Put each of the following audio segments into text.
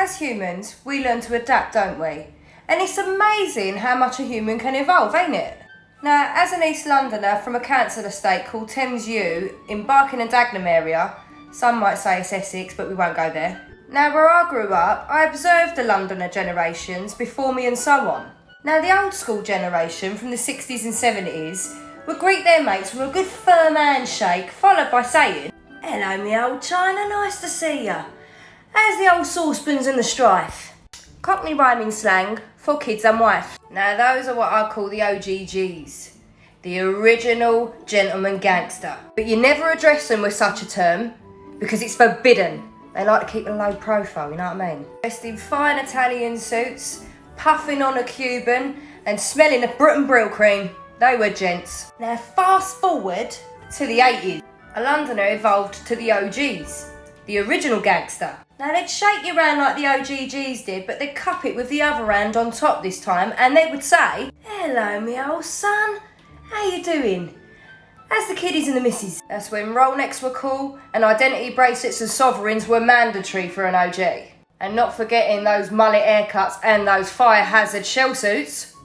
As humans, we learn to adapt, don't we? And it's amazing how much a human can evolve, ain't it? Now, as an East Londoner from a council estate called Thames U in Barking and Dagenham area, some might say it's Essex, but we won't go there. Now, where I grew up, I observed the Londoner generations before me and so on. Now, the old school generation from the 60s and 70s would greet their mates with a good firm handshake, followed by saying, "Hello, me old China, nice to see ya. How's the old saucepans and the strife?" Cockney rhyming slang for kids and wife. Now, those are what I call the OGGs, the original gentleman gangster. But you never address them with such a term because it's forbidden. They like to keep a low profile, you know what I mean? Dressed in fine Italian suits, puffing on a Cuban and smelling of Britain Brill cream. They were gents. Now fast forward to the 80s. A Londoner evolved to the OGs, the original gangster. Now they'd shake you around like the OGGs did, but they'd cup it with the other hand on top this time, and they would say, "Hello, me old son. How you doing? How's the kiddies and the missus?" That's when roll necks were cool and identity bracelets and sovereigns were mandatory for an OG. And not forgetting those mullet haircuts and those fire hazard shell suits.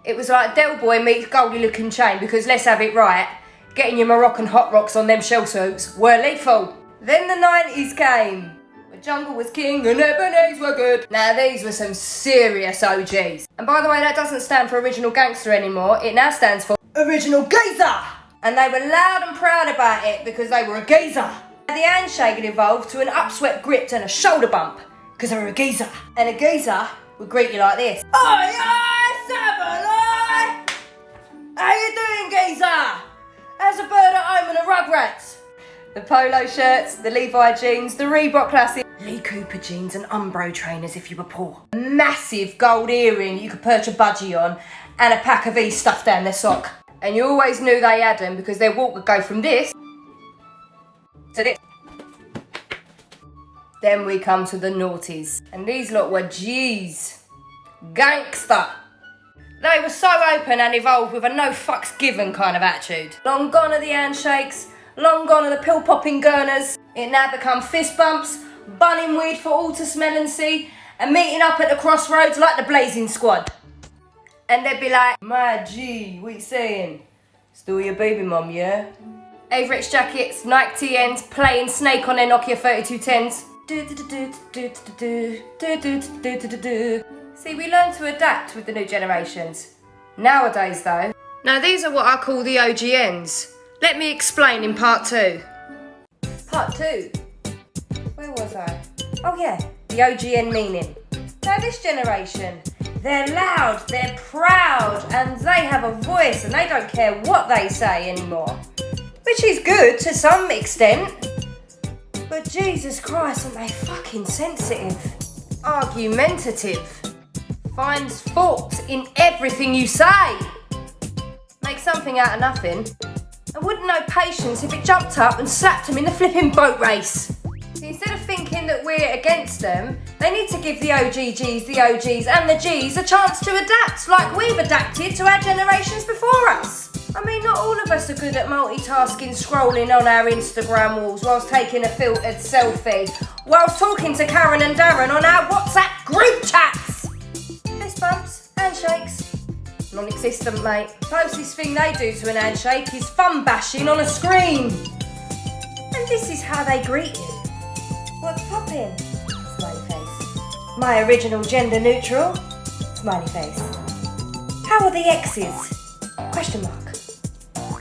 It was like Del Boy meets Goldie looking chain, because let's have it right, getting your Moroccan hot rocks on them shell suits were lethal. Then the 90s came. The jungle was king and ebonies were good. Now these were some serious OGs. And by the way, that doesn't stand for original gangster anymore. It now stands for original geezer. And they were loud and proud about it because they were a geezer. The handshake had evolved to an upswept grip and a shoulder bump because they were a geezer. And a geezer would greet you like this. "Oi, oi, Sabaloi! How you doing, geezer? How's a bird at home and a rugrats?" The polo shirts, the Levi jeans, the Reebok classic, Lee Cooper jeans and Umbro trainers if you were poor. A massive gold earring you could perch a budgie on and a pack of E's stuffed down their sock. And you always knew they had them because their walk would go from this to this. Then we come to the noughties. And these lot were G's. Gangster. They were so open and evolved with a no fucks given kind of attitude. Long gone are the handshakes, long gone are the pill popping gurners. It now become fist bumps, bunning weed for all to smell and see, and meeting up at the crossroads like the Blazing Squad. And they'd be like, "My G, what you saying? Still your baby mum, yeah?" Averix jackets, Nike TNs, playing Snake on their Nokia 3210s. See, we learn to adapt with the new generations. Nowadays though. Now these are what I call the OGNs. Let me explain in part 2. Part 2? Where was I? Oh yeah, the OGN meaning. Now this generation, they're loud, they're proud, and they have a voice and they don't care what they say anymore. Which is good to some extent. But Jesus Christ, aren't they fucking sensitive? Argumentative. Finds fault in everything you say. Make something out of nothing. I wouldn't know patience if it jumped up and slapped him in the flipping boat race. Instead of thinking that we're against them, they need to give the OGGs, the OGs and the Gs a chance to adapt like we've adapted to our generations before us. I mean, not all of us are good at multitasking, scrolling on our Instagram walls whilst taking a filtered selfie, whilst talking to Karen and Darren on our WhatsApp group chats. Fist bumps, handshakes, non-existent, mate. Closest thing they do to an handshake is fun bashing on a screen. And this is how they greet you. "What's poppin'?" Smiley face. "My original gender neutral?" Smiley face. "How are the exes?" Question mark. ...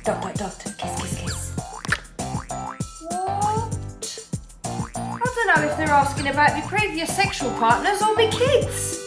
Kiss, kiss, kiss. What? I don't know if they're asking about my previous sexual partners or my kids.